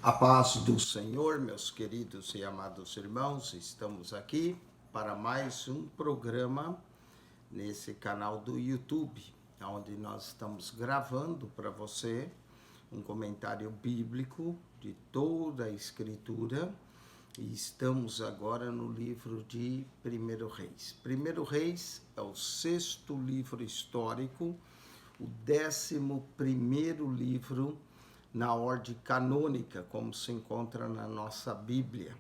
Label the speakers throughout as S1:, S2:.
S1: A paz do Senhor, meus queridos e amados irmãos, estamos aqui para mais um programa nesse canal do YouTube, onde nós estamos gravando para você um comentário bíblico de toda a Escritura e estamos agora no livro de 1 Reis. 1 Reis é o 6º livro histórico, o 11º livro na ordem canônica, como se encontra na nossa Bíblia.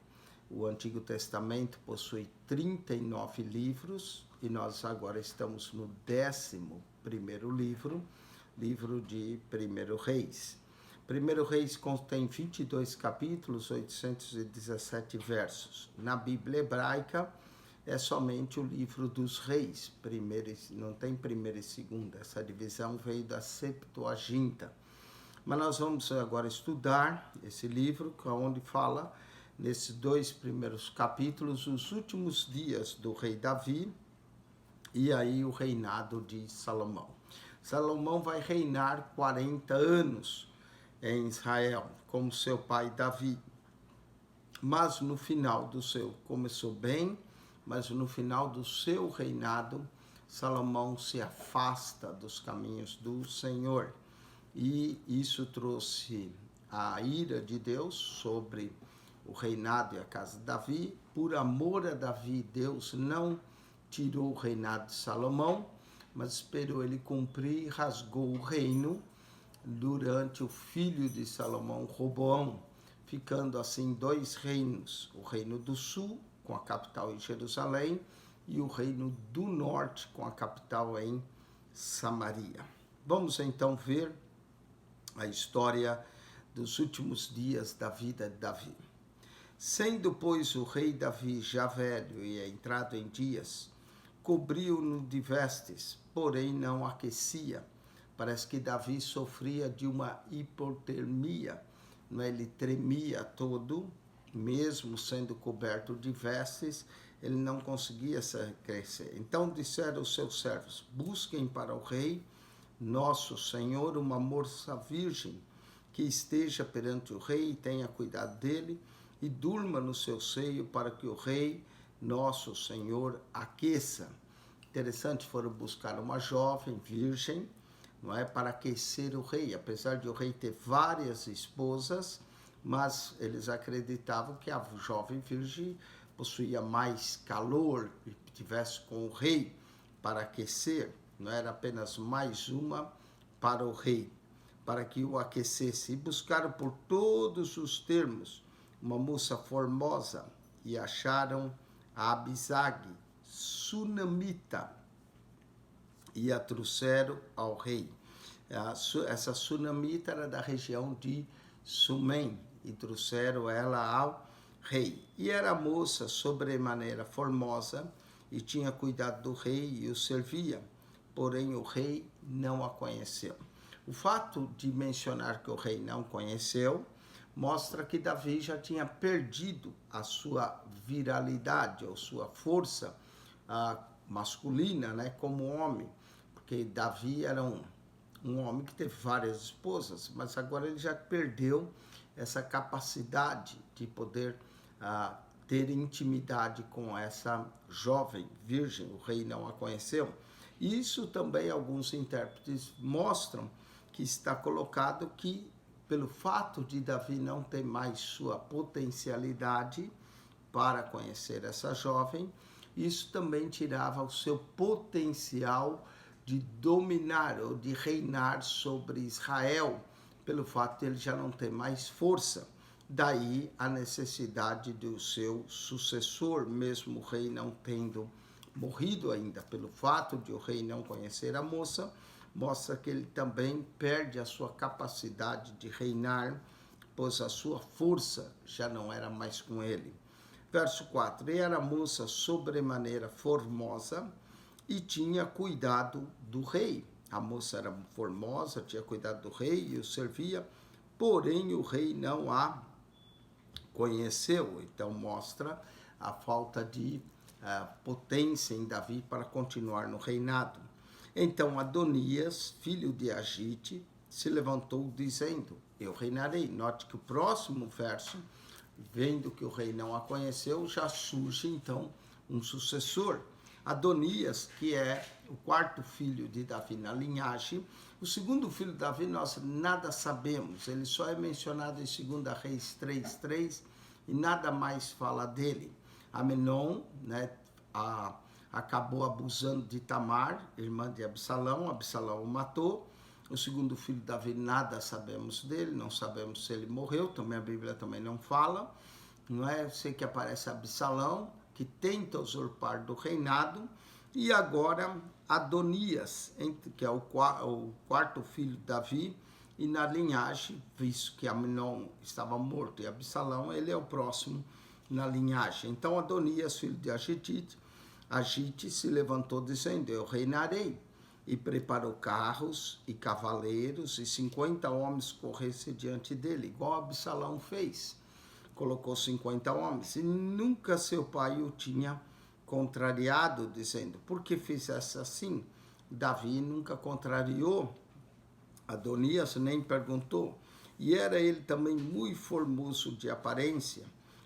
S1: O Antigo Testamento possui 39 livros e nós agora estamos no 11º livro, livro de 1 Reis. 1 Reis contém 22 capítulos, 817 versos. Na Bíblia hebraica é somente o livro dos reis, não tem primeira e segunda, essa divisão veio da Septuaginta. Mas nós vamos agora estudar esse livro, onde fala, nesses 2 primeiros capítulos, os últimos dias do rei Davi e aí o reinado de Salomão. Salomão vai reinar 40 anos em Israel, como seu pai Davi. Mas no final começou bem, mas no final do seu reinado, Salomão se afasta dos caminhos do Senhor. E isso trouxe a ira de Deus sobre o reinado e a casa de Davi. Por amor a Davi, Deus não tirou o reinado de Salomão, mas esperou ele cumprir e rasgou o reino durante o filho de Salomão, Roboão, ficando assim 2 reinos, o reino do sul, com a capital em Jerusalém, e o reino do norte, com a capital em Samaria. Vamos então ver a história dos últimos dias da vida de Davi. Sendo, pois, o rei Davi já velho e entrado em dias, cobriu-no de vestes, porém não aquecia. Parece que Davi sofria de uma hipotermia, ele tremia todo, mesmo sendo coberto de vestes, ele não conseguia se aquecer. Então disseram os seus servos: busquem para o rei nosso Senhor uma moça virgem que esteja perante o rei e tenha cuidado dele e durma no seu seio para que o rei nosso Senhor aqueça. Interessante, foram buscar uma jovem virgem, não é, para aquecer o rei, apesar de o rei ter várias esposas, mas eles acreditavam que a jovem virgem possuía mais calor e tivesse com o rei para aquecer. Não era apenas mais uma para o rei, para que o aquecesse. E buscaram por todos os termos uma moça formosa e acharam a Abisag, sunamita, e a trouxeram ao rei. Essa sunamita era da região de Sumém e trouxeram ela ao rei. E era a moça sobremaneira formosa e tinha cuidado do rei e o servia. Porém o rei não a conheceu. O fato de mencionar que o rei não conheceu mostra que Davi já tinha perdido a sua viralidade, ou sua força masculina, né, como homem, porque Davi era um homem que teve várias esposas, mas agora ele já perdeu essa capacidade de poder ter intimidade com essa jovem virgem, o rei não a conheceu. Isso também alguns intérpretes mostram que está colocado que, pelo fato de Davi não ter mais sua potencialidade para conhecer essa jovem, isso também tirava o seu potencial de dominar ou de reinar sobre Israel, pelo fato de ele já não ter mais força. Daí a necessidade do seu sucessor, mesmo o rei não tendo morrido ainda, pelo fato de o rei não conhecer a moça, mostra que ele também perde a sua capacidade de reinar, pois a sua força já não era mais com ele. Verso 4, e era a moça sobremaneira formosa e tinha cuidado do rei. A moça era formosa, tinha cuidado do rei e o servia, porém o rei não a conheceu. Então mostra a falta de potência em Davi para continuar no reinado. Então Adonias, filho de Agite, se levantou dizendo, eu reinarei. Note que o próximo verso, vendo que o rei não a conheceu, já surge então um sucessor. Adonias, que é o quarto filho de Davi na linhagem. O segundo filho de Davi, nós nada sabemos, ele só é mencionado em 2 Reis 3:3 e nada mais fala dele. Amnon, né, acabou abusando de Tamar, irmã de Absalão, Absalão o matou. O segundo filho de Davi, nada sabemos dele, não sabemos se ele morreu, também a Bíblia também não fala. Não é? Eu sei que aparece Absalão, que tenta usurpar do reinado, e agora Adonias, que é o quarto filho de Davi, e na linhagem, visto que Amnon estava morto e Absalão, ele é o próximo na linhagem. Então Adonias, filho de Agite, se levantou dizendo, eu reinarei, e preparou carros e cavaleiros, e 50 homens corressem diante dele, igual Absalão fez. Colocou 50 homens, e nunca seu pai o tinha contrariado, dizendo, por que fizesse assim? Davi nunca contrariou Adonias, nem perguntou, e era ele também muito formoso de aparência,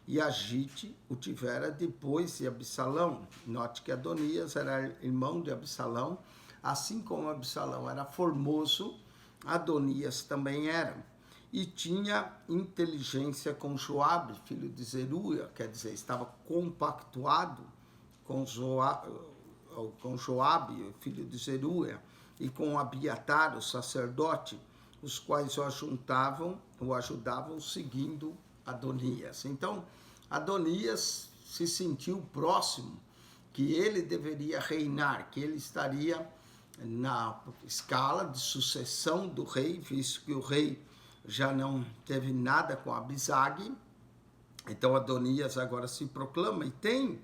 S1: e Agite o tivera depois de Absalão. Note que Adonias era irmão de Absalão, assim como Absalão era formoso, Adonias também era. E tinha inteligência com Joabe, filho de Zeruia, quer dizer, estava compactuado com Joabe, filho de Zeruia, e com Abiatar, o sacerdote, os quais o ajudavam seguindo Adonias. Então, Adonias se sentiu próximo, que ele deveria reinar, que ele estaria na escala de sucessão do rei, visto que o rei já não teve nada com Abisag. Então Adonias agora se proclama, e tem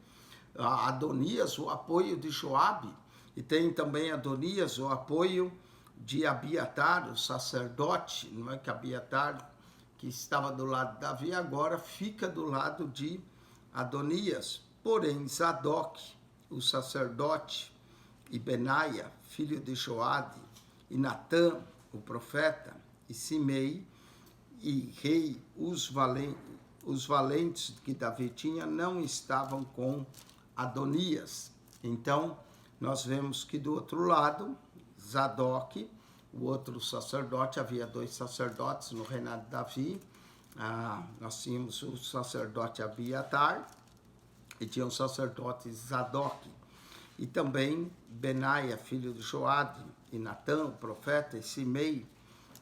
S1: Adonias o apoio de Joabe, e tem também Adonias o apoio de Abiatar, o sacerdote, não é que Abiatar, que estava do lado de Davi, agora fica do lado de Adonias. Porém, Zadok, o sacerdote, e Benaia, filho de Joade, e Natã, o profeta, e Simei, e rei, os valentes que Davi tinha, não estavam com Adonias. Então, nós vemos que do outro lado, Zadok, o outro sacerdote, havia 2 sacerdotes no reinado de Davi, nós tínhamos o sacerdote Abiatar, e tinha o sacerdote Zadok, e também Benaia, filho de Joade, e Natã, o profeta, e Simei,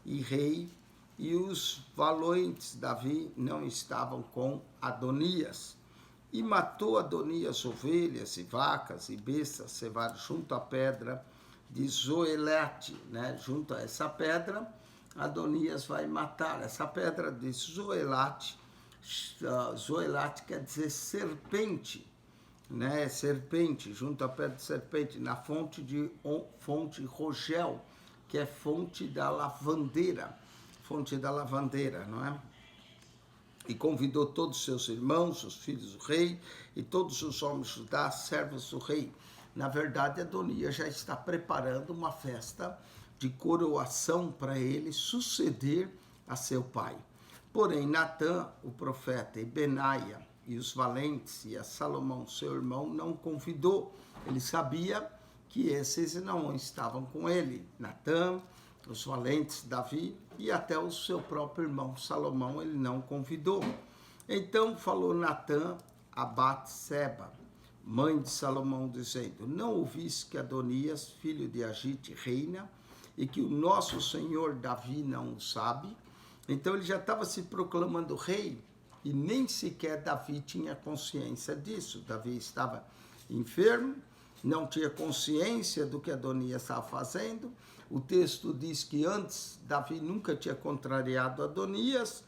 S1: e rei, e os valentes de Davi não estavam com Adonias. E matou Adonias ovelhas e vacas e bestas cevadas junto à pedra de Zoelate, né? Junto a essa pedra, Adonias vai matar. Essa pedra de Zoelate, Zoelate quer dizer serpente, né? Serpente, junto à pedra de serpente, na fonte Rogel, que é fonte da lavandeira, não é? E convidou todos os seus irmãos, os filhos do rei, e todos os homens de Judá, servos do rei. Na verdade, Adonias já está preparando uma festa de coroação para ele suceder a seu pai. Porém, Natã, o profeta, e Benaia, e os valentes, e a Salomão, seu irmão, não convidou. Ele sabia que esses não estavam com ele. Natã, os valentes, Davi, e até o seu próprio irmão Salomão, ele não convidou. Então falou Natã a Batseba, mãe de Salomão, dizendo, não ouviste que Adonias, filho de Agite, reina, e que o nosso senhor Davi não o sabe? Então ele já estava se proclamando rei, e nem sequer Davi tinha consciência disso. Davi estava enfermo, não tinha consciência do que Adonias estava fazendo. O texto diz que antes Davi nunca tinha contrariado Adonias.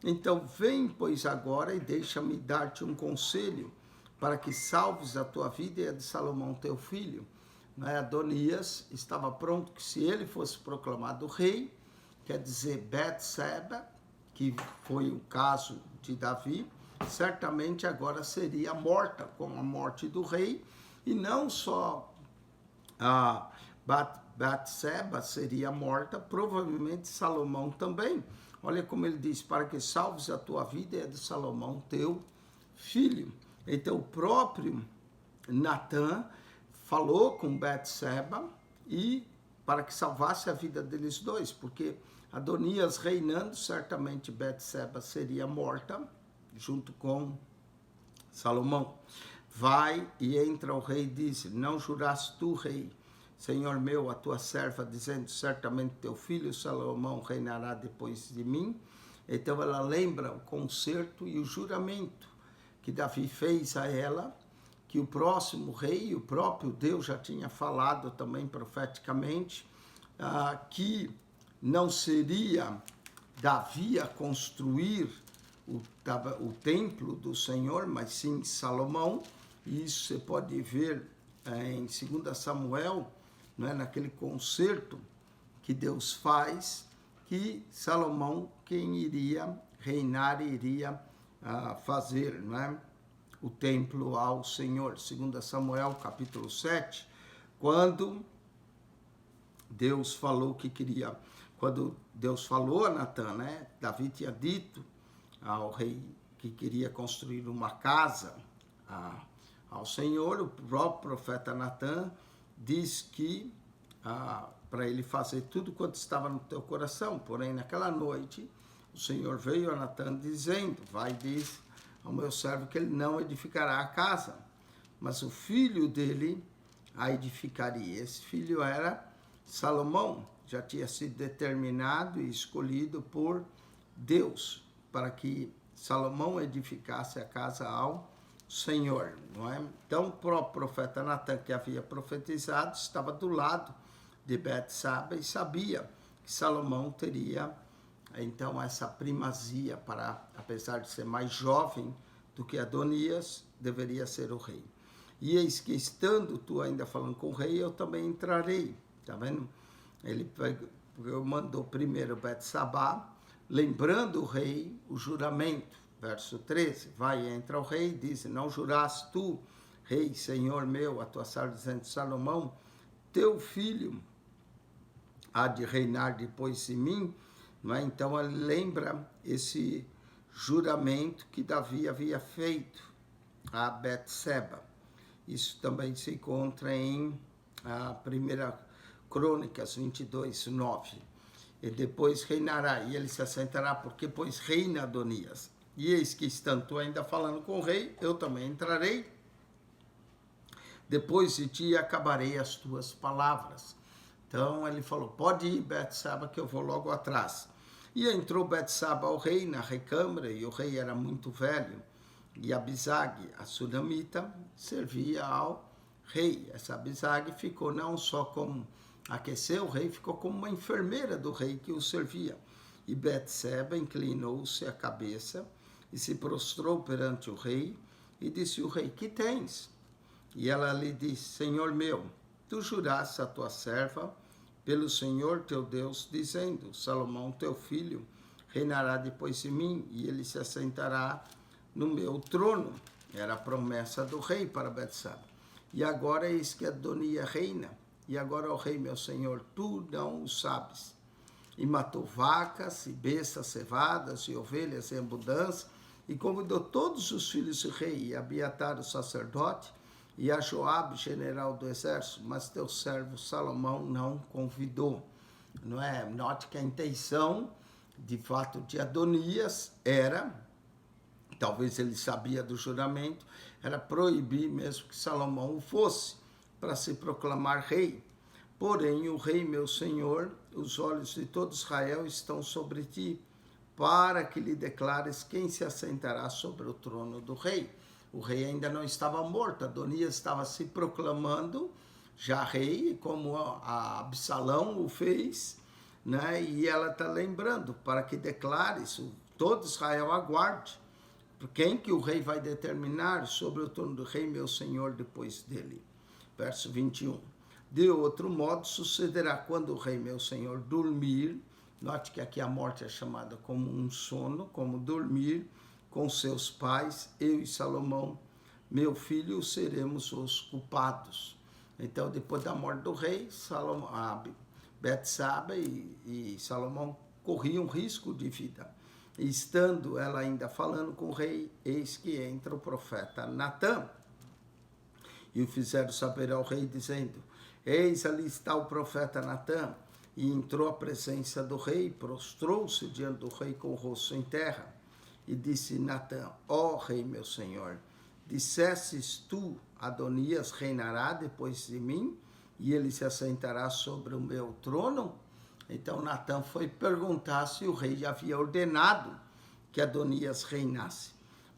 S1: Então vem, pois, agora, e deixa-me dar-te um conselho, para que salves a tua vida e a de Salomão teu filho. Adonias estava pronto que, se ele fosse proclamado rei, quer dizer, Betseba, que foi o caso de Davi, certamente agora seria morta com a morte do rei, e não só Batseba seria morta, provavelmente Salomão também. Olha como ele diz, para que salves a tua vida e a de Salomão, teu filho. Então o próprio Natã falou com Batseba e para que salvasse a vida deles dois, porque Adonias reinando, certamente Batseba seria morta junto com Salomão. Vai e entra o rei e diz, não juraste tu, rei, Senhor meu, a tua serva, dizendo, certamente teu filho Salomão reinará depois de mim. Então ela lembra o concerto e o juramento que Davi fez a ela, que o próximo rei, o próprio Deus já tinha falado também profeticamente, que não seria Davi a construir o templo do Senhor, mas sim Salomão. E isso você pode ver em 2 Samuel, né, naquele concerto que Deus faz, que Salomão, quem iria reinar, iria fazer, né, o templo ao Senhor. 2 Samuel, capítulo 7, quando Deus falou que queria, quando Deus falou a Natã, né, Davi tinha dito ao rei que queria construir uma casa ao Senhor, o próprio profeta Natã diz que para ele fazer tudo quanto estava no teu coração, porém naquela noite o Senhor veio a Natã dizendo, vai diz ao meu servo que ele não edificará a casa, mas o filho dele a edificaria. Esse filho era Salomão, já tinha sido determinado e escolhido por Deus para que Salomão edificasse a casa ao Senhor, não é? Então o próprio profeta Natã, que havia profetizado, estava do lado de Betseba e sabia que Salomão teria então essa primazia para, apesar de ser mais jovem do que Adonias, deveria ser o rei. E eis que estando tu ainda falando com o rei, eu também entrarei, tá vendo? Ele mandou primeiro Betseba, lembrando o rei o juramento, verso 13, vai e entra o rei e diz, não juraste tu, rei, senhor meu, a tua serva, dizendo, Salomão, teu filho há de reinar depois de mim, não é? Então ele lembra esse juramento que Davi havia feito a Betseba. Isso também se encontra em 1 Crônicas 22, 9. E depois reinará, e ele se assentará, porque pois reina Adonias. E eis que estando tu ainda falando com o rei, eu também entrarei, depois de ti acabarei as tuas palavras. Então ele falou, pode ir, Betseba, que eu vou logo atrás. E entrou Betseba ao rei na recâmara, e o rei era muito velho, e Abisag, a sunamita, servia ao rei. Essa Abisag ficou não só como aqueceu o rei, ficou como uma enfermeira do rei que o servia. E Betseba inclinou-se a cabeça e se prostrou perante o rei e disse o rei, que tens? E ela lhe disse, Senhor meu, tu juraste a tua serva pelo Senhor teu Deus, dizendo, Salomão teu filho reinará depois de mim e ele se assentará no meu trono. Era a promessa do rei para Betseba. E agora eis que Adonias reina. E agora, ó rei, meu senhor, tu não o sabes. E matou vacas, e bestas cevadas, e ovelhas em abundância, e convidou todos os filhos do rei, e Abiatar, o sacerdote, e a Joabe, general do exército, mas teu servo Salomão não convidou. Não é? Note que a intenção, de fato, de Adonias era, talvez ele sabia do juramento, era proibir mesmo que Salomão o fosse, para se proclamar rei. Porém, o rei, meu senhor, os olhos de todo Israel estão sobre ti, para que lhe declares quem se assentará sobre o trono do rei. O rei ainda não estava morto, Adonias estava se proclamando já rei, como a Absalão o fez, né? E ela está lembrando, para que declares, todo Israel aguarde, quem que o rei vai determinar sobre o trono do rei, meu senhor, depois dele. Verso 21. De outro modo, sucederá quando o rei, meu senhor, dormir, note que aqui a morte é chamada como um sono, como dormir com seus pais, eu e Salomão, meu filho, seremos os culpados. Então, depois da morte do rei, a Betsaba e Salomão corriam risco de vida. E estando ela ainda falando com o rei, eis que entra o profeta Natã. E o fizeram saber ao rei, dizendo: eis ali está o profeta Natã. E entrou à presença do rei, prostrou-se diante do rei com o rosto em terra. E disse Natã: ó rei meu senhor, dissestes tu, Adonias reinará depois de mim, e ele se assentará sobre o meu trono? Então Natã foi perguntar se o rei havia ordenado que Adonias reinasse.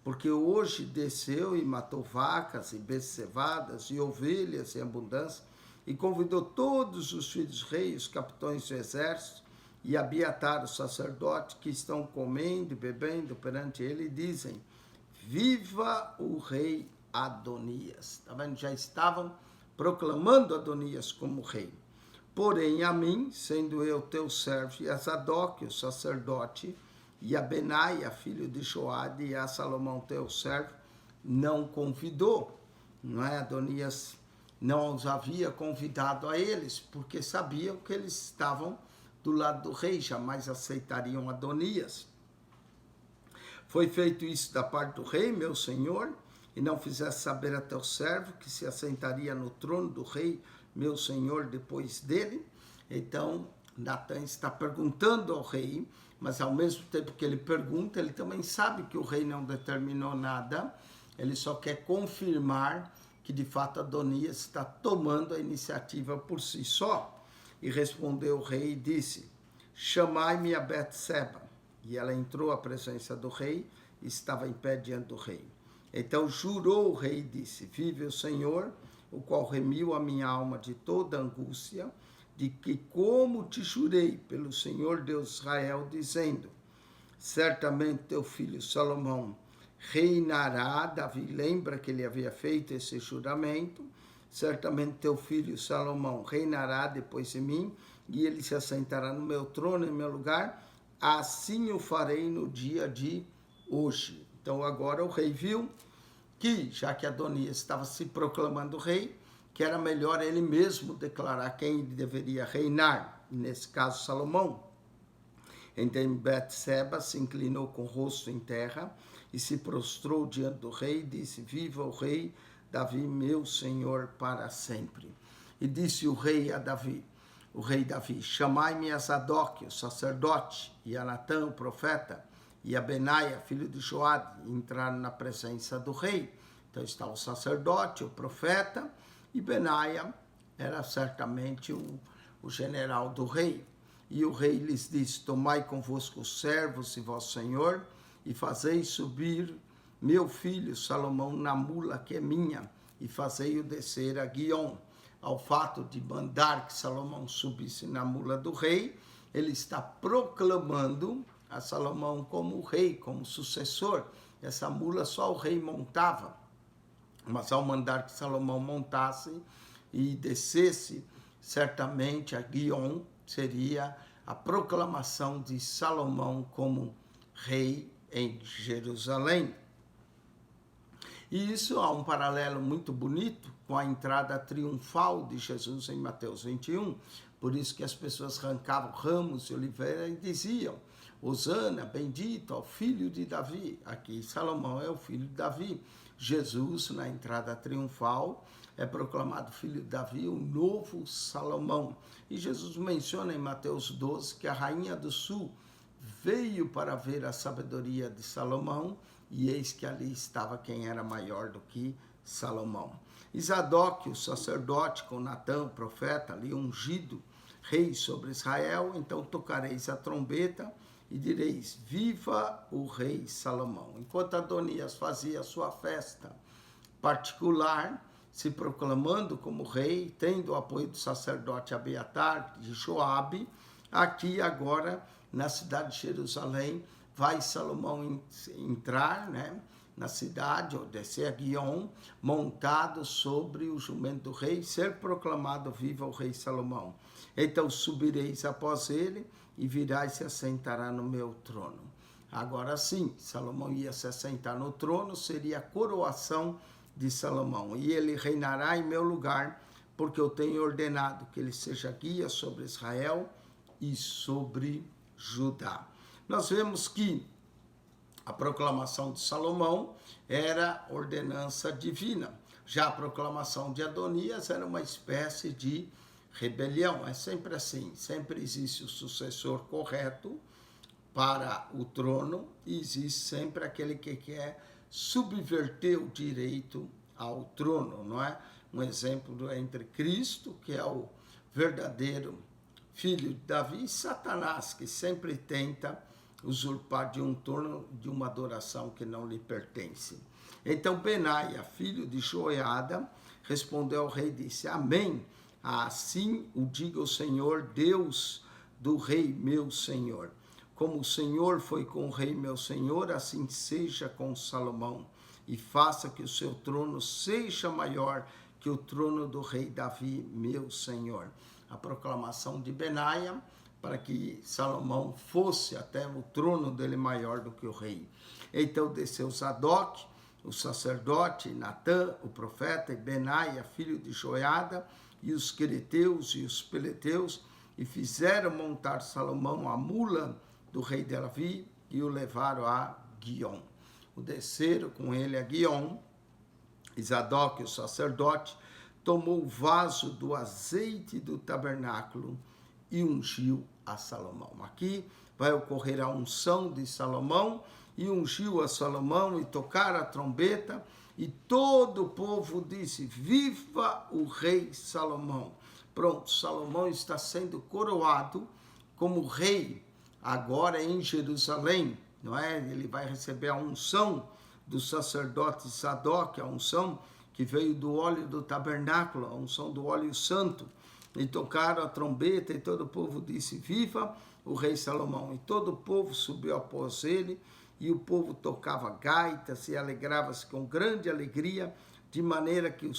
S1: Porque hoje desceu e matou vacas e bezerras e ovelhas em abundância, e convidou todos os filhos reis, os capitães do exército, e Abiatar, o sacerdote, que estão comendo e bebendo perante ele, e dizem: viva o rei Adonias. Está vendo? Já estavam proclamando Adonias como rei. Porém, a mim, sendo eu teu servo, e a Zadok, o sacerdote, e a Benaia, filho de Joade, e a Salomão, teu servo, não convidou. Não é? Adonias não os havia convidado a eles, porque sabiam que eles estavam do lado do rei, jamais aceitariam Adonias. Foi feito isso da parte do rei, meu senhor, e não fizesse saber a teu servo que se assentaria no trono do rei, meu senhor, depois dele. Então, Natã está perguntando ao rei, mas ao mesmo tempo que ele pergunta, ele também sabe que o rei não determinou nada, ele só quer confirmar que de fato Adonias está tomando a iniciativa por si só. E respondeu o rei e disse: chamai-me a Betseba. E ela entrou à presença do rei e estava em pé diante do rei. Então jurou o rei e disse: vive o Senhor, o qual remiu a minha alma de toda angústia, de que como te jurei pelo Senhor Deus de Israel, dizendo: certamente teu filho Salomão reinará. Davi lembra que ele havia feito esse juramento: certamente teu filho Salomão reinará depois de mim, e ele se assentará no meu trono, em meu lugar, assim o farei no dia de hoje. Então agora o rei viu que, já que Adonias estava se proclamando rei, que era melhor ele mesmo declarar quem ele deveria reinar, nesse caso Salomão. Então Betseba se inclinou com o rosto em terra e se prostrou diante do rei e disse: viva o rei Davi, meu senhor, para sempre. E disse o rei Davi: chamai-me a Zadok, o sacerdote, e a Natã, o profeta, e a Benaia, filho de Joade, e entraram na presença do rei. Então está o sacerdote, o profeta, e Benaia era certamente o general do rei. E o rei lhes disse: tomai convosco os servos e vosso senhor, e fazei subir meu filho Salomão na mula que é minha, e fazei-o descer a Guiom. Ao fato de mandar que Salomão subisse na mula do rei, ele está proclamando a Salomão como rei, como sucessor. Essa mula só o rei montava, mas ao mandar que Salomão montasse e descesse, certamente a Guiom seria a proclamação de Salomão como rei em Jerusalém. E isso há um paralelo muito bonito com a entrada triunfal de Jesus em Mateus 21. Por isso que as pessoas arrancavam ramos de oliveira e diziam: Hosana, bendito ao filho de Davi. Aqui Salomão é o filho de Davi. Jesus, na entrada triunfal, é proclamado filho de Davi, o novo Salomão. E Jesus menciona em Mateus 12 que a rainha do sul veio para ver a sabedoria de Salomão, e eis que ali estava quem era maior do que Salomão. E Zadok, o sacerdote, com Natã, o profeta, ali ungido, rei sobre Israel, então tocareis a trombeta e direis: viva o rei Salomão. Enquanto Adonias fazia a sua festa particular, se proclamando como rei, tendo o apoio do sacerdote Abiatar, de Joabe, aqui agora, na cidade de Jerusalém, vai Salomão entrar, na cidade, ou descer a Guiom, montado sobre o jumento do rei, ser proclamado: viva o rei Salomão. Então subireis após ele, e virá e se assentará no meu trono. Agora sim, Salomão ia se assentar no trono, seria a coroação de Salomão, e ele reinará em meu lugar porque eu tenho ordenado que ele seja guia sobre Israel e sobre Judá. Nós vemos que a proclamação de Salomão era ordenança divina. Já a proclamação de Adonias era uma espécie de rebelião. É sempre assim, sempre existe o sucessor correto para o trono e existe sempre aquele que quer subverter o direito ao trono, não é? Um exemplo entre Cristo, que é o verdadeiro filho de Davi, e Satanás, que sempre tenta usurpar de um trono, de uma adoração que não lhe pertence. Então Benaia, filho de Joiada, respondeu ao rei e disse: Amém, assim o diga o Senhor, Deus do rei meu senhor. Como o Senhor foi com o rei meu senhor, assim seja com Salomão, e faça que o seu trono seja maior que o trono do rei Davi, meu senhor. A proclamação de Benaia, para que Salomão fosse até o trono dele maior do que o rei. Então desceu Zadok, o sacerdote, Natã, o profeta, e Benaia, filho de Joiada, e os quereteus e os peleteus, e fizeram montar Salomão a mula do rei Davi, e o levaram a Guiom. O desceram com ele a Guiom, e Zadok, o sacerdote, tomou o vaso do azeite do tabernáculo e ungiu a Salomão. Aqui vai ocorrer a unção de Salomão, e ungiu a Salomão, e tocaram a trombeta, e todo o povo disse: Viva o rei Salomão. Pronto, Salomão está sendo coroado como rei, agora em Jerusalém, não é? Ele vai receber a unção do sacerdote Zadok, a unção que veio do óleo do tabernáculo, a unção do óleo santo. E tocaram a trombeta, e todo o povo disse: Viva o rei Salomão. E todo o povo subiu após ele, e o povo tocava gaitas e alegrava-se com grande alegria, de maneira que com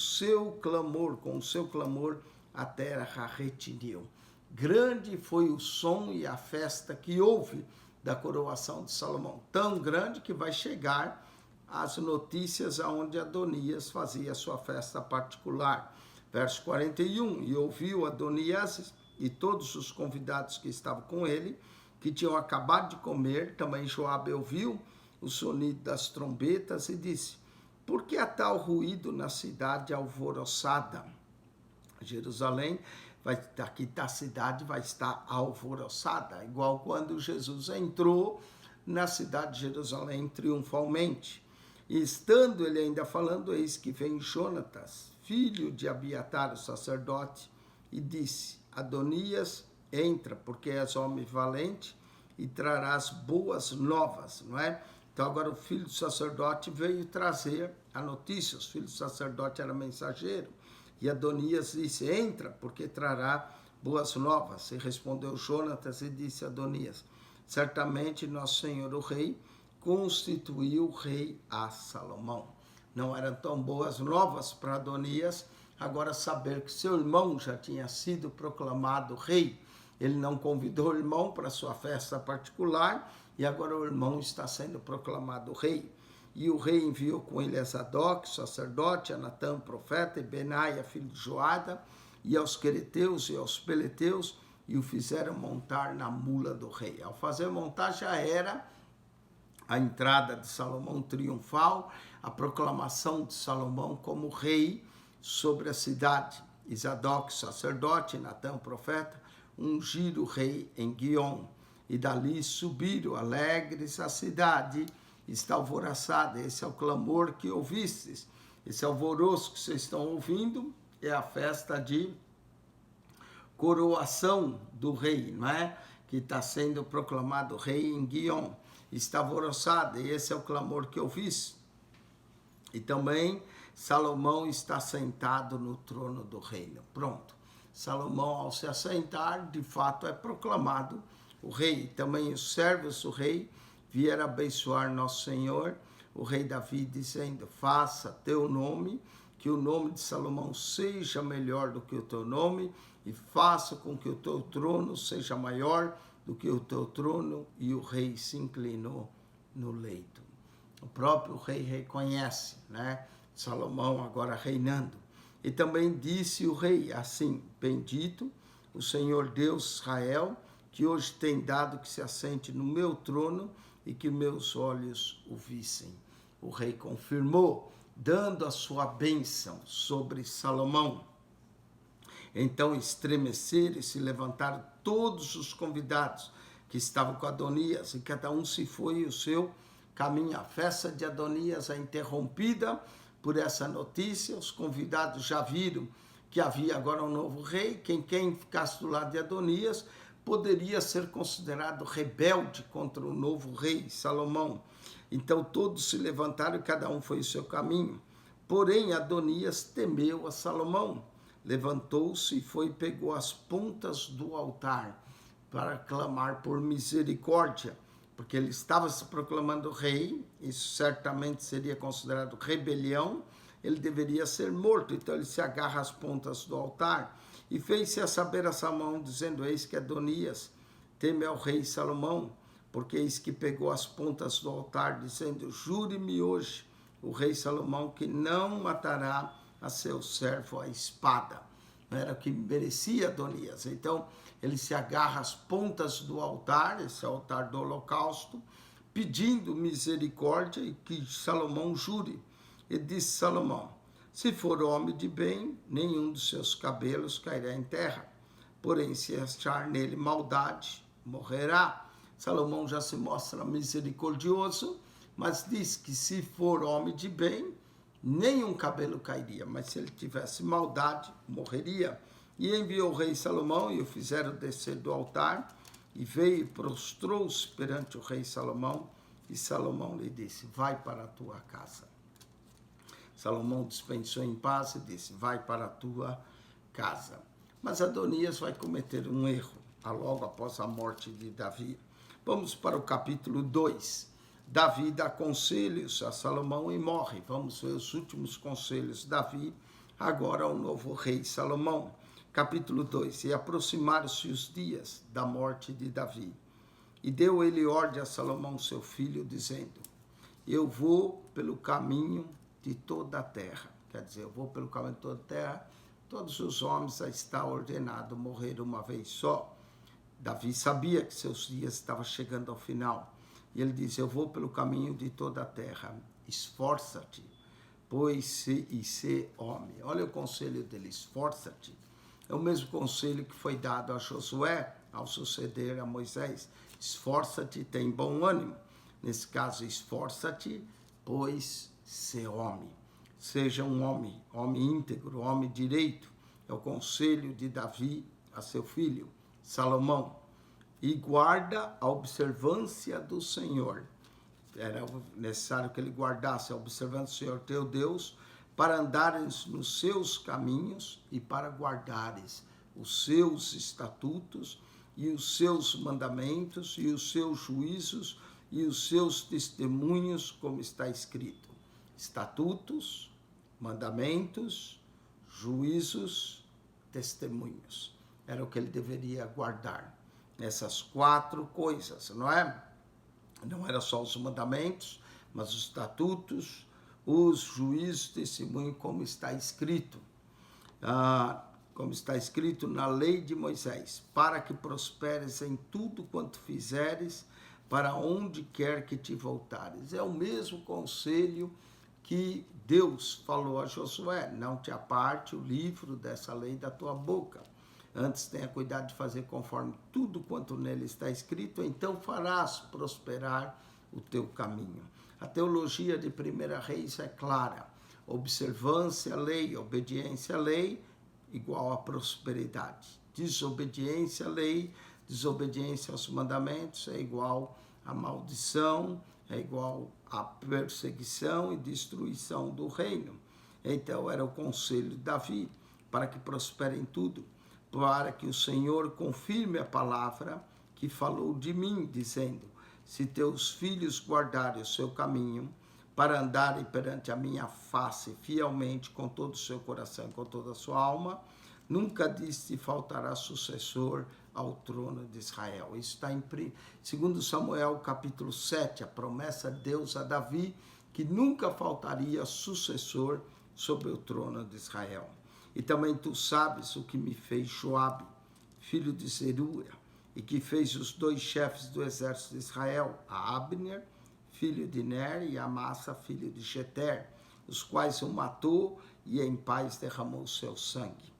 S1: o seu clamor, a terra retiniu. Grande foi o som e a festa que houve da coroação de Salomão. Tão grande que vai chegar as notícias aonde Adonias fazia a sua festa particular. Verso 41, e ouviu Adonias e todos os convidados que estavam com ele, que tinham acabado de comer. Também Joabe ouviu o sonido das trombetas e disse: Por que há tal ruído na cidade alvoroçada? Jerusalém, aqui da cidade vai estar alvoroçada, igual quando Jesus entrou na cidade de Jerusalém triunfalmente. E estando ele ainda falando, eis que vem Jonatas, filho de Abiatar, o sacerdote, e disse: Adonias, entra, porque és homem valente e trarás boas novas, não é? Então agora o filho do sacerdote veio trazer a notícia. O filho do sacerdote era mensageiro. E Adonias disse: entra, porque trará boas novas. E respondeu Jonatas e disse a Adonias: certamente nosso senhor o rei constituiu rei a Salomão. Não eram tão boas novas para Adonias agora saber que seu irmão já tinha sido proclamado rei. Ele não convidou o irmão para sua festa particular, e agora o irmão está sendo proclamado rei. E o rei enviou com ele a Zadok, sacerdote, a Natã, profeta, e Benaia, filho de Joada, e aos quereteus e aos peleteus, e o fizeram montar na mula do rei. Ao fazer montar, já era a entrada de Salomão triunfal, a proclamação de Salomão como rei sobre a cidade. E Zadok, sacerdote, e Natã, profeta, ungiram o rei em Guiom, e dali subiram alegres a cidade, está alvoroçada. Esse é o clamor que ouvistes, esse alvoroço que vocês estão ouvindo é a festa de coroação do rei, não é? Que está sendo proclamado rei em Guiom, está alvoroçada, e esse é o clamor que ouviste. E também Salomão está sentado no trono do reino. Pronto. Salomão, ao se assentar, de fato é proclamado o rei. Também os servos do rei vieram abençoar nosso Senhor, o rei Davi, dizendo: faça teu nome, que o nome de Salomão seja melhor do que o teu nome, e faça com que o teu trono seja maior do que o teu trono. E o rei se inclinou no leito. O próprio rei reconhece, né? Salomão agora reinando. E também disse o rei assim: bendito o Senhor Deus de Israel, que hoje tem dado que se assente no meu trono e que meus olhos o vissem. O rei confirmou, dando a sua bênção sobre Salomão. Então estremeceram e se levantaram todos os convidados que estavam com Adonias, e cada um se foi o seu caminho. A festa de Adonias é interrompida por essa notícia. Os convidados já viram que havia agora um novo rei. Quem ficasse do lado de Adonias poderia ser considerado rebelde contra o novo rei, Salomão. Então todos se levantaram e cada um foi o seu caminho. Porém Adonias temeu a Salomão. Levantou-se e foi e pegou as pontas do altar para clamar por misericórdia, porque ele estava se proclamando rei. Isso certamente seria considerado rebelião, ele deveria ser morto. Então ele se agarra às pontas do altar e fez-se a saber a Salomão, dizendo: eis que Adonias teme ao rei Salomão, porque eis que pegou as pontas do altar, dizendo: jure-me hoje o rei Salomão que não matará a seu servo a espada. Não era o que merecia Adonias. Então ele se agarra às pontas do altar, esse altar do holocausto, pedindo misericórdia e que Salomão jure. E disse Salomão: se for homem de bem, nenhum dos seus cabelos cairá em terra. Porém, se achar nele maldade, morrerá. Salomão já se mostra misericordioso, mas diz que se for homem de bem, nenhum cabelo cairia, mas se ele tivesse maldade, morreria. E enviou o rei Salomão, e o fizeram descer do altar, e veio e prostrou-se perante o rei Salomão, e Salomão lhe disse: vai para a tua casa. Salomão dispensou em paz e disse: vai para a tua casa. Mas Adonias vai cometer um erro, logo após a morte de Davi. Vamos para o capítulo 2. Davi dá conselhos a Salomão e morre. Vamos ver os últimos conselhos de Davi, agora ao novo rei Salomão. Capítulo 2. E aproximaram-se os dias da morte de Davi. E deu ele ordem a Salomão, seu filho, dizendo: eu vou pelo caminho de toda a terra. Quer dizer, eu vou pelo caminho de toda a terra. Todos os homens já está ordenado morrer uma vez só. Davi sabia que seus dias estavam chegando ao final. E ele diz: eu vou pelo caminho de toda a terra. Esforça-te, pois e sê homem. Olha o conselho dele: esforça-te. É o mesmo conselho que foi dado a Josué ao suceder a Moisés. Esforça-te, tem bom ânimo. Nesse caso, esforça-te, pois sê homem. Seja um homem, homem íntegro, homem direito. É o conselho de Davi a seu filho, Salomão. E guarda a observância do Senhor. Era necessário que ele guardasse a observância do Senhor teu Deus, para andares nos seus caminhos e para guardares os seus estatutos e os seus mandamentos e os seus juízos e os seus testemunhos, como está escrito. Estatutos, mandamentos, juízos, testemunhos. Era o que ele deveria guardar. Essas 4 coisas, não é? Não era só os mandamentos, mas os estatutos, os juízos, testemunho, como está escrito. Como está escrito na lei de Moisés: para que prosperes em tudo quanto fizeres, para onde quer que te voltares. É o mesmo conselho que Deus falou a Josué: não te aparte o livro dessa lei da tua boca. Antes tenha cuidado de fazer conforme tudo quanto nele está escrito, então farás prosperar o teu caminho. A teologia de 1 Reis é clara: observância à lei, obediência à lei, igual a prosperidade. Desobediência à lei, desobediência aos mandamentos é igual a maldição, é igual a perseguição e destruição do reino. Então era o conselho de Davi: para que prospere em tudo, para que o Senhor confirme a palavra que falou de mim, dizendo: se teus filhos guardarem o seu caminho, para andarem perante a minha face fielmente, com todo o seu coração e com toda a sua alma, nunca te faltará sucessor ao trono de Israel. Isso está em 2 Samuel capítulo 7, a promessa de Deus a Davi, que nunca faltaria sucessor sobre o trono de Israel. E também tu sabes o que me fez Joabe, filho de Zeruia, e que fez os 2 chefes do exército de Israel, a Abner, filho de Ner, e a Amasa, filho de Jeter, os quais o matou e em paz derramou seu sangue.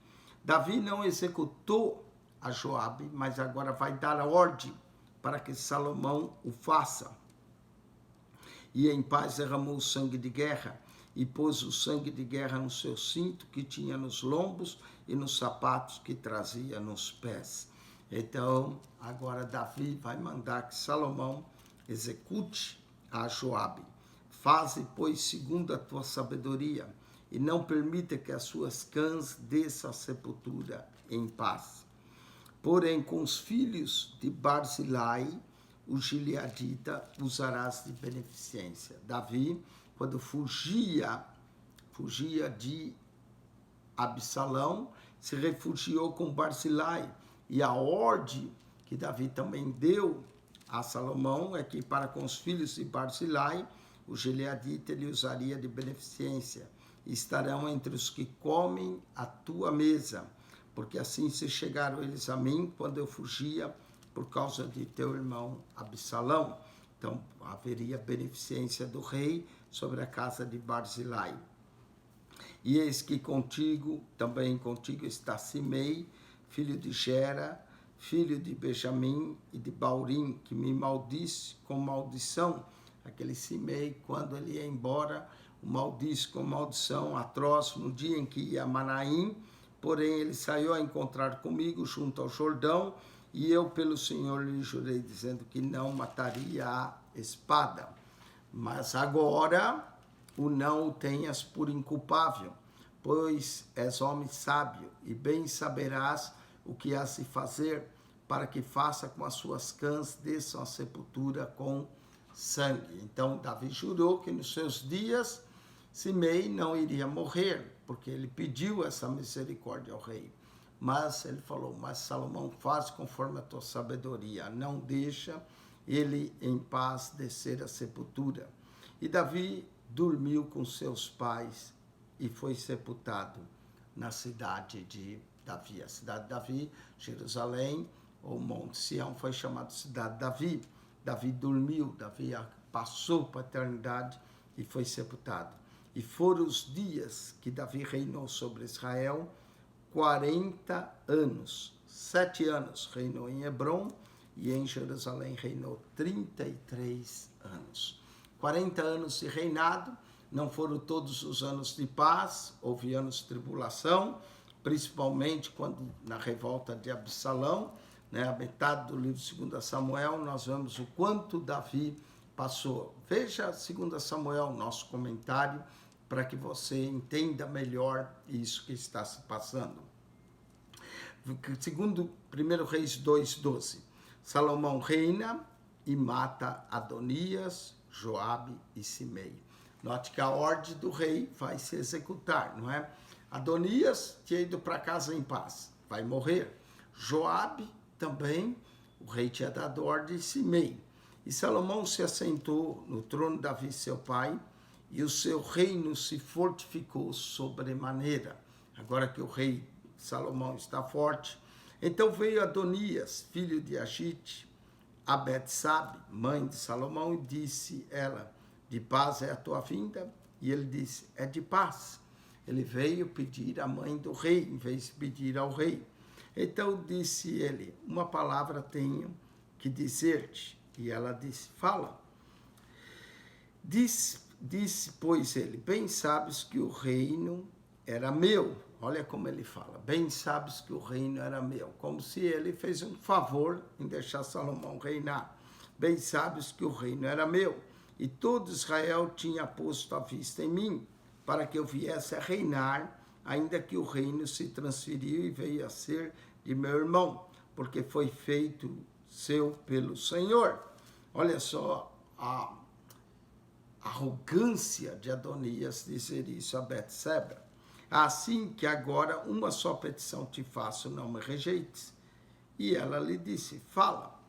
S1: Davi não executou a Joabe, mas agora vai dar a ordem para que Salomão o faça. E em paz derramou o sangue de guerra, e pôs o sangue de guerra no seu cinto que tinha nos lombos e nos sapatos que trazia nos pés. Então, agora Davi vai mandar que Salomão execute a Joabe. Faze, pois, segundo a tua sabedoria, e não permita que as suas cãs desçam à sepultura em paz. Porém, com os filhos de Barzilai, o gileadita, usarás de beneficência. Davi, quando fugia de Absalão, se refugiou com Barzilai. E a ordem que Davi também deu a Salomão é que para com os filhos de Barzilai, o gileadita ele usaria de beneficência. Estarão entre os que comem a tua mesa, porque assim se chegaram eles a mim quando eu fugia por causa de teu irmão Absalão. Então haveria beneficência do rei sobre a casa de Barzilai. E eis que também contigo está Simei, filho de Gera, filho de Benjamim e de Baurim, que me maldisse com maldição. Aquele Simei, quando ele ia embora, o maldisse com maldição atroz no dia em que ia a Manaim. Porém, ele saiu a encontrar comigo junto ao Jordão, e eu pelo Senhor lhe jurei, dizendo que não mataria a espada. Mas agora o não o tenhas por inculpável, pois és homem sábio, e bem saberás o que has de fazer, para que faça com as suas cãs desçam à sepultura com sangue. Então Davi jurou que nos seus dias Simei não iria morrer, porque ele pediu essa misericórdia ao rei. Mas ele falou, mas Salomão faz conforme a tua sabedoria, não deixa ele em paz descer à sepultura. E Davi dormiu com seus pais e foi sepultado na cidade de Davi. A cidade de Davi, Jerusalém, ou Monte Sião, foi chamada cidade de Davi. Davi dormiu, Davi passou para a eternidade e foi sepultado. E foram os dias que Davi reinou sobre Israel, 40 anos. 7 anos reinou em Hebrom e em Jerusalém reinou 33 anos. 40 anos de reinado, não foram todos os anos de paz, houve anos de tribulação, principalmente quando na revolta de Absalão, né, a metade do livro de 2 Samuel, nós vemos o quanto Davi passou. Veja 2 Samuel, nosso comentário, para que você entenda melhor isso que está se passando. Segundo 1 Reis 2:12, Salomão reina e mata Adonias, Joabe e Simei. Note que a ordem do rei vai se executar, não é? Adonias tinha ido para casa em paz, vai morrer. Joabe também, o rei tinha dado ordem, Simei. E Salomão se assentou no trono de Davi, seu pai, e o seu reino se fortificou sobremaneira. Agora que o rei Salomão está forte, então veio Adonias, filho de Agite, a Betsabe, mãe de Salomão, e disse ela, de paz é a tua vinda? E ele disse, é de paz. Ele veio pedir à mãe do rei, em vez de pedir ao rei. Então disse ele, uma palavra tenho que dizer-te. E ela disse, fala. Disse, pois ele, bem sabes que o reino era meu. Olha como ele fala, bem sabes que o reino era meu. Como se ele fez um favor em deixar Salomão reinar. Bem sabes que o reino era meu. E todo Israel tinha posto a vista em mim, para que eu viesse a reinar, ainda que o reino se transferiu e veio a ser de meu irmão, porque foi feito seu pelo Senhor. Olha só a arrogância de Adonias dizer isso a Betseba. Assim que agora uma só petição te faço, não me rejeites. E ela lhe disse, fala.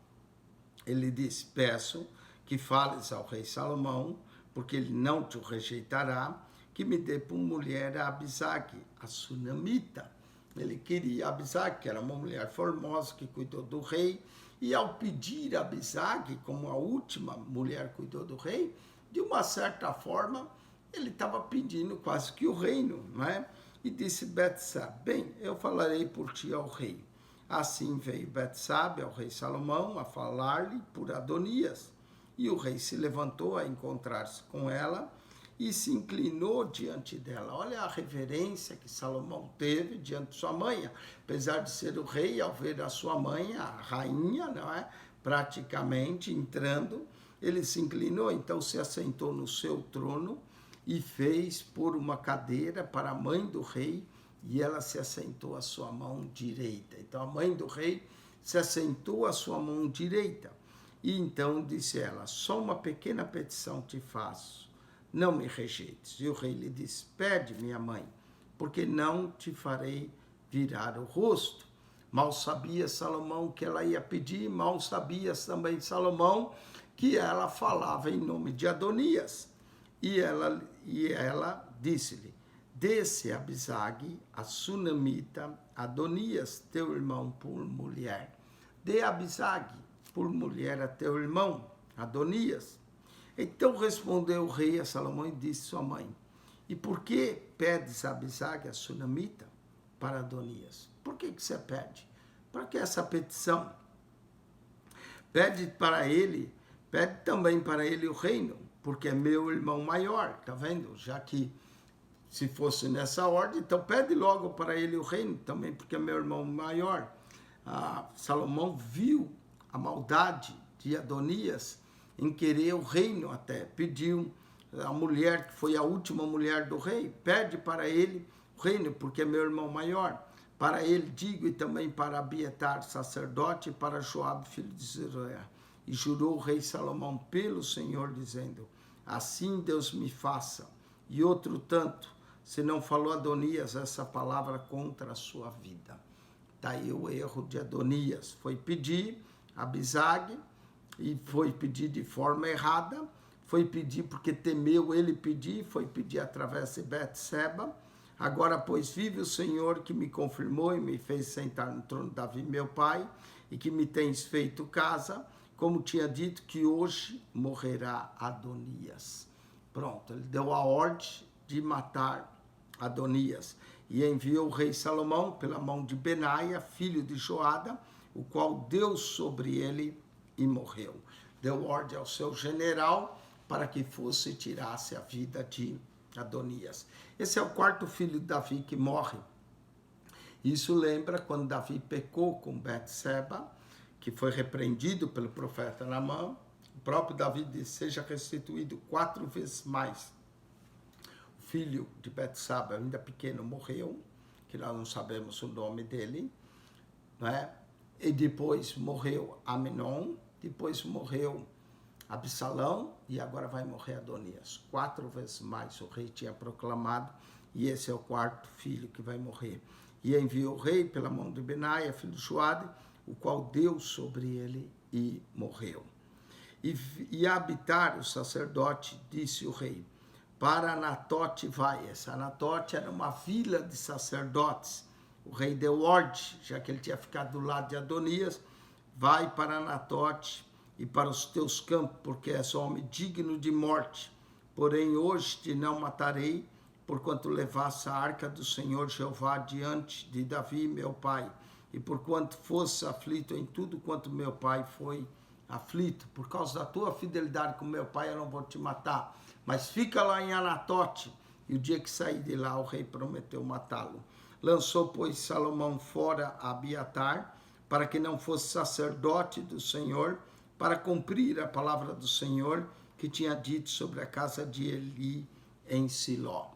S1: Ele disse, peço que fales ao rei Salomão, porque ele não te rejeitará, que me dê por mulher a Abisag, a sunamita. Ele queria Abisag, que era uma mulher formosa que cuidou do rei, e ao pedir a Abisag, como a última mulher que cuidou do rei, de uma certa forma, ele estava pedindo quase que o reino, não é? E disse Betsabe, bem, eu falarei por ti ao rei. Assim veio Betsabe ao rei Salomão a falar-lhe por Adonias. E o rei se levantou a encontrar-se com ela e se inclinou diante dela. Olha a reverência que Salomão teve diante de sua mãe. Apesar de ser o rei, ao ver a sua mãe, a rainha, não é? Praticamente entrando, ele se inclinou, então se assentou no seu trono e fez pôr uma cadeira para a mãe do rei, e ela se assentou à sua mão direita. Então a mãe do rei se assentou à sua mão direita. E então disse ela, só uma pequena petição te faço, não me rejeites. E o rei lhe disse, pede, minha mãe, porque não te farei virar o rosto. Mal sabia Salomão que ela ia pedir, mal sabia também Salomão que ela falava em nome de Adonias. E ela disse-lhe, dê-se a Abisag, a sunamita, Adonias, teu irmão, por mulher. Dê a Abisag por mulher a teu irmão, Adonias. Então respondeu o rei a Salomão e disse sua mãe, e por que pedes a Abisag, a sunamita, para Adonias? Por que você pede? Para que essa petição? Pede para ele, pede também para ele o reino, porque é meu irmão maior, tá vendo? Já que se fosse nessa ordem, então pede logo para ele o reino também, porque é meu irmão maior. Salomão viu a maldade de Adonias em querer o reino até. Pediu a mulher, que foi a última mulher do rei, pede para ele o reino, porque é meu irmão maior. Para ele digo, e também para Abiatar, sacerdote, e para Joabe, filho de Zeruiah. E jurou o rei Salomão pelo Senhor, dizendo, assim Deus me faça, e outro tanto, se não falou Adonias essa palavra contra a sua vida. Daí o erro de Adonias, foi pedir Abisag, e foi pedir de forma errada, foi pedir porque temeu ele pedir, foi pedir através de Betseba. Agora, pois, vive o Senhor que me confirmou e me fez sentar no trono de Davi, meu pai, e que me tens feito casa, como tinha dito que hoje morrerá Adonias. Pronto, ele deu a ordem de matar Adonias. E enviou o rei Salomão pela mão de Benaia, filho de Joada, o qual deu sobre ele e morreu. Deu ordem ao seu general para que fosse e tirasse a vida de Adonias. Esse é o quarto filho de Davi que morre. Isso lembra quando Davi pecou com Betseba, que foi repreendido pelo profeta Naamã. O próprio Davi disse, seja restituído 4 vezes mais. O filho de Betseba, ainda pequeno, morreu, que nós não sabemos o nome dele, né? E depois morreu Aminon, depois morreu Absalão, e agora vai morrer Adonias. 4 vezes mais o rei tinha proclamado, e esse é o quarto filho que vai morrer. E enviou o rei pela mão de Benaia, filho de Joade, o qual deu sobre ele e morreu. E Abiatar, o sacerdote, disse o rei, para Anatote vai. Essa Anatote era uma vila de sacerdotes. O rei deu ordem, já que ele tinha ficado do lado de Adonias, vai para Anatote e para os teus campos, porque és homem digno de morte. Porém, hoje te não matarei, porquanto levasse a arca do Senhor Jeová diante de Davi, meu pai, e porquanto fosse aflito em tudo quanto meu pai foi aflito. Por causa da tua fidelidade com meu pai, eu não vou te matar. Mas fica lá em Anatote, e o dia que sair de lá, o rei prometeu matá-lo. Lançou, pois, Salomão fora Abiatar, para que não fosse sacerdote do Senhor, para cumprir a palavra do Senhor, que tinha dito sobre a casa de Eli em Siló.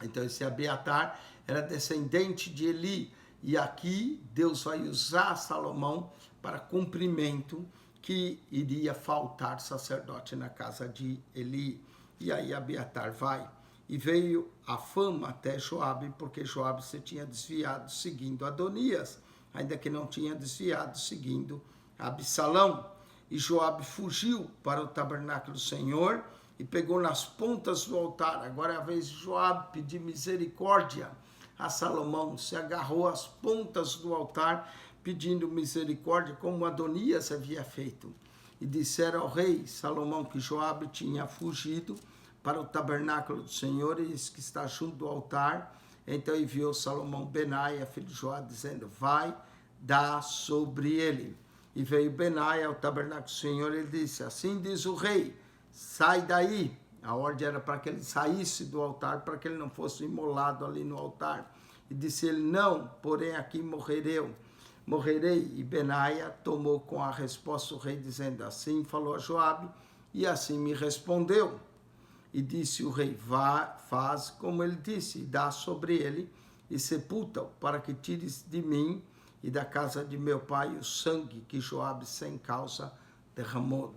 S1: Então, esse Abiatar era descendente de Eli, e aqui Deus vai usar Salomão para cumprimento que iria faltar sacerdote na casa de Eli. E aí Abiatar vai. E veio a fama até Joabe, porque Joabe se tinha desviado seguindo Adonias, ainda que não tinha desviado seguindo Absalão. E Joabe fugiu para o tabernáculo do Senhor e pegou nas pontas do altar. Agora é a vez de Joabe pedir misericórdia a Salomão. Se agarrou às pontas do altar, pedindo misericórdia, como Adonias havia feito. E disseram ao rei Salomão que Joabe tinha fugido para o tabernáculo do Senhor, e que está junto do altar. Então enviou Salomão Benaia, filho de Joabe, dizendo: vai, dá sobre ele. E veio Benaia ao tabernáculo do Senhor, e ele disse: assim diz o rei, sai daí. A ordem era para que ele saísse do altar, para que ele não fosse imolado ali no altar. E disse ele: não, porém aqui morrerei. E Benaia tomou com a resposta o rei, dizendo: assim falou a Joabe, e assim me respondeu. E disse o rei: vá, faz como ele disse, e dá sobre ele, e sepulta-o, para que tires de mim e da casa de meu pai o sangue que Joabe sem causa derramou.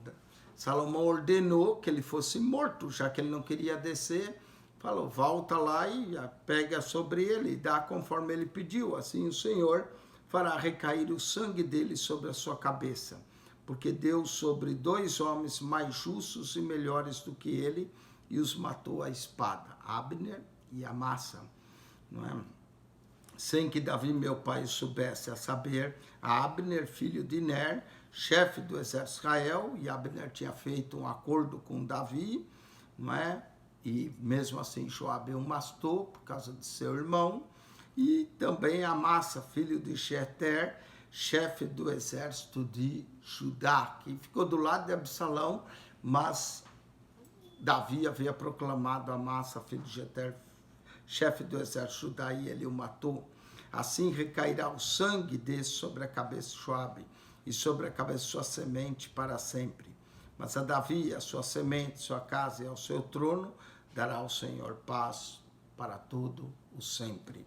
S1: Salomão ordenou que ele fosse morto, já que ele não queria descer. Falou: volta lá e pega sobre ele, e dá conforme ele pediu. Assim o Senhor fará recair o sangue dele sobre a sua cabeça, porque deu sobre 2 homens mais justos e melhores do que ele, e os matou à espada, Abner e Amassa, não é? Sem que Davi, meu pai, soubesse, a saber, a Abner, filho de Ner, chefe do exército de Israel, e Abner tinha feito um acordo com Davi, não é? E mesmo assim Joabe o matou por causa de seu irmão. E também Amassa, filho de Jeter, chefe do exército de Judá, que ficou do lado de Absalão, mas Davi havia proclamado Amassa, filho de Jeter, chefe do exército de Judá, e ele o matou. Assim recairá o sangue desse sobre a cabeça de Joabe e sobre a cabeça de sua semente para sempre. Mas a Davi, a sua semente, sua casa e ao seu trono, dará o Senhor paz para todo o sempre.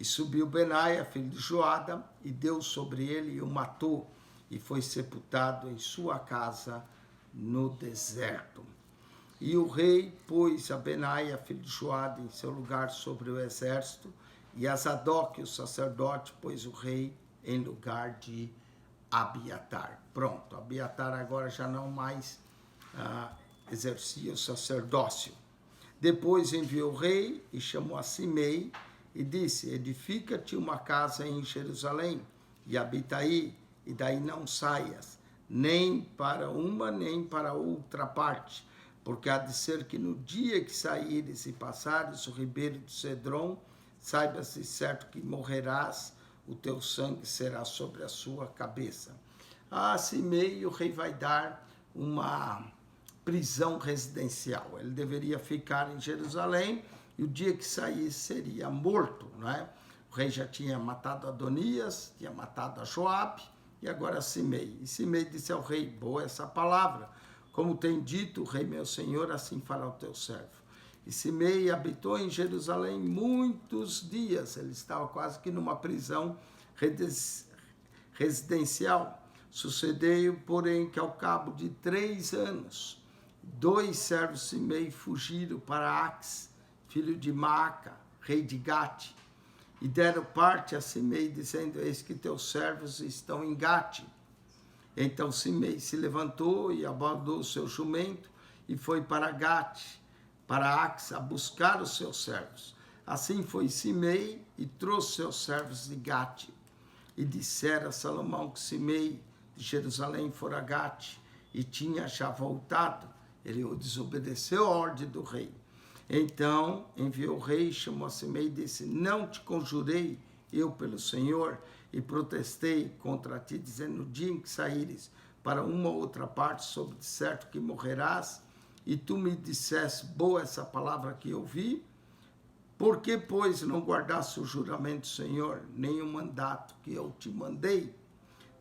S1: E subiu Benaia, filho de Joada, e deu sobre ele e o matou, e foi sepultado em sua casa no deserto. E o rei pôs a Benaia, filho de Joada, em seu lugar sobre o exército, e a Zadok, o sacerdote, pôs o rei em lugar de Abiatar. Pronto, Abiatar agora já não mais exercia o sacerdócio. Depois enviou o rei e chamou a Simei, e disse: edifica-te uma casa em Jerusalém, e habita aí, e daí não saias, nem para uma, nem para outra parte, porque há de ser que no dia que saíres e passares o ribeiro do Cedron, saibas-se certo que morrerás, o teu sangue será sobre a sua cabeça. A Simei o rei vai dar uma prisão residencial. Ele deveria ficar em Jerusalém, e o dia que saísse seria morto, não é? O rei já tinha matado Adonias, tinha matado a Joabe, e agora Simei. E Simei disse ao rei: boa essa palavra, como tem dito o rei meu senhor, assim fará o teu servo. E Simei habitou em Jerusalém muitos dias. Ele estava quase que numa prisão residencial. Sucedeu, porém, que ao cabo de 3 anos, 2 servos de Simei fugiram para Ax, filho de Maaca, rei de Gate, e deram parte a Simei, dizendo: eis que teus servos estão em Gate. Então Simei se levantou e abordou o seu jumento, e foi para Gate, para Ax, a buscar os seus servos. Assim foi Simei e trouxe seus servos de Gate. E dissera a Salomão que Simei de Jerusalém fora a Gate, e tinha já voltado. Ele desobedeceu a ordem do rei. Então enviou o rei, chamou a Simei e disse: não te conjurei eu pelo Senhor, e protestei contra ti, dizendo: no dia em que saíres para uma ou outra parte, soube de certo que morrerás, e tu me disseste: boa essa palavra que eu ouvi. Por que, pois, não guardaste o juramento do Senhor, nem o mandato que eu te mandei?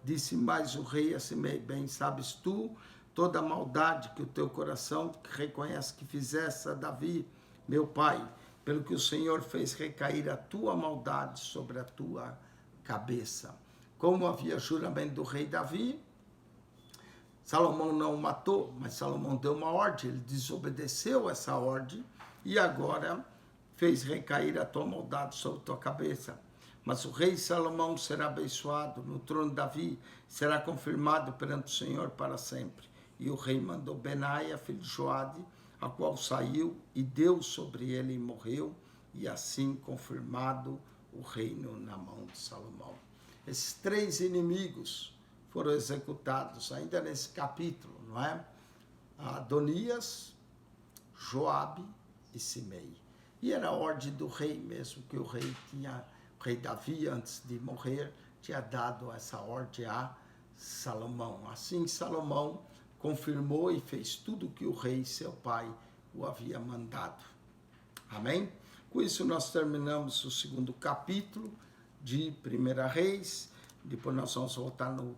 S1: Disse mais o rei a Simei: bem sabes tu toda a maldade que o teu coração reconhece que fizesse a Davi, meu pai, pelo que o Senhor fez recair a tua maldade sobre a tua cabeça. Como havia juramento do rei Davi, Salomão não o matou, mas Salomão deu uma ordem, ele desobedeceu essa ordem, e agora fez recair a tua maldade sobre a tua cabeça. Mas o rei Salomão será abençoado no trono de Davi, será confirmado perante o Senhor para sempre. E o rei mandou Benaia, filho de Joade, a qual saiu e deu sobre ele e morreu, e assim confirmado o reino na mão de Salomão. Esses 3 inimigos foram executados ainda nesse capítulo, não é? Adonias, Joabe e Simei. E era a ordem do rei mesmo, que o rei Davi, antes de morrer, tinha dado essa ordem a Salomão. Assim, Salomão confirmou e fez tudo o que o rei, seu pai, o havia mandado. Amém? Com isso, nós terminamos o 2º capítulo de 1 Reis. Depois nós vamos voltar no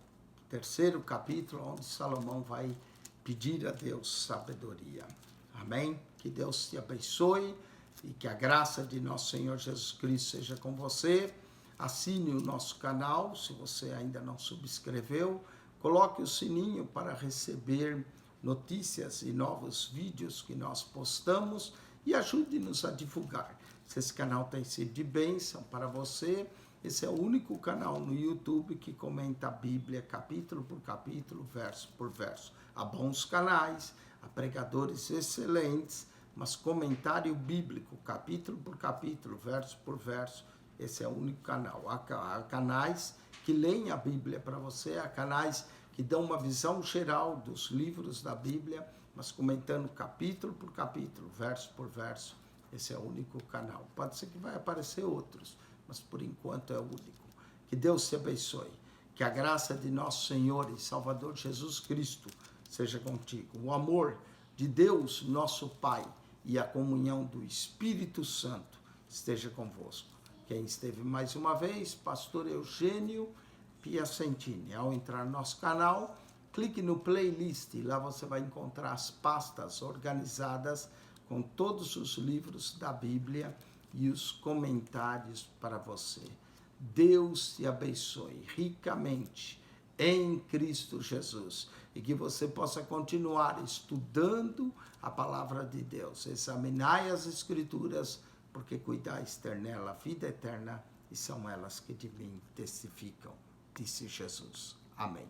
S1: 3º capítulo, onde Salomão vai pedir a Deus sabedoria. Amém? Que Deus te abençoe e que a graça de nosso Senhor Jesus Cristo seja com você. Assine o nosso canal, se você ainda não subscreveu. Coloque o sininho para receber notícias e novos vídeos que nós postamos e ajude-nos a divulgar. Se esse canal tem sido de bênção para você, esse é o único canal no YouTube que comenta a Bíblia capítulo por capítulo, verso por verso. Há bons canais, há pregadores excelentes, mas comentário bíblico, capítulo por capítulo, verso por verso, esse é o único canal. Há canais que leem a Bíblia para você, há canais que dão uma visão geral dos livros da Bíblia, mas comentando capítulo por capítulo, verso por verso. Esse é o único canal. Pode ser que vai aparecer outros, mas por enquanto é o único. Que Deus te abençoe. Que a graça de nosso Senhor e Salvador Jesus Cristo seja contigo. O amor de Deus, nosso Pai, e a comunhão do Espírito Santo esteja convosco. Quem esteve mais uma vez, Pastor Eugênio Piacentini. Ao entrar no nosso canal, clique no playlist e lá você vai encontrar as pastas organizadas com todos os livros da Bíblia e os comentários para você. Deus te abençoe ricamente em Cristo Jesus e que você possa continuar estudando a palavra de Deus. Examinai as Escrituras, porque cuidais ter nela a vida eterna e são elas que de mim testificam, disse Jesus. Amém.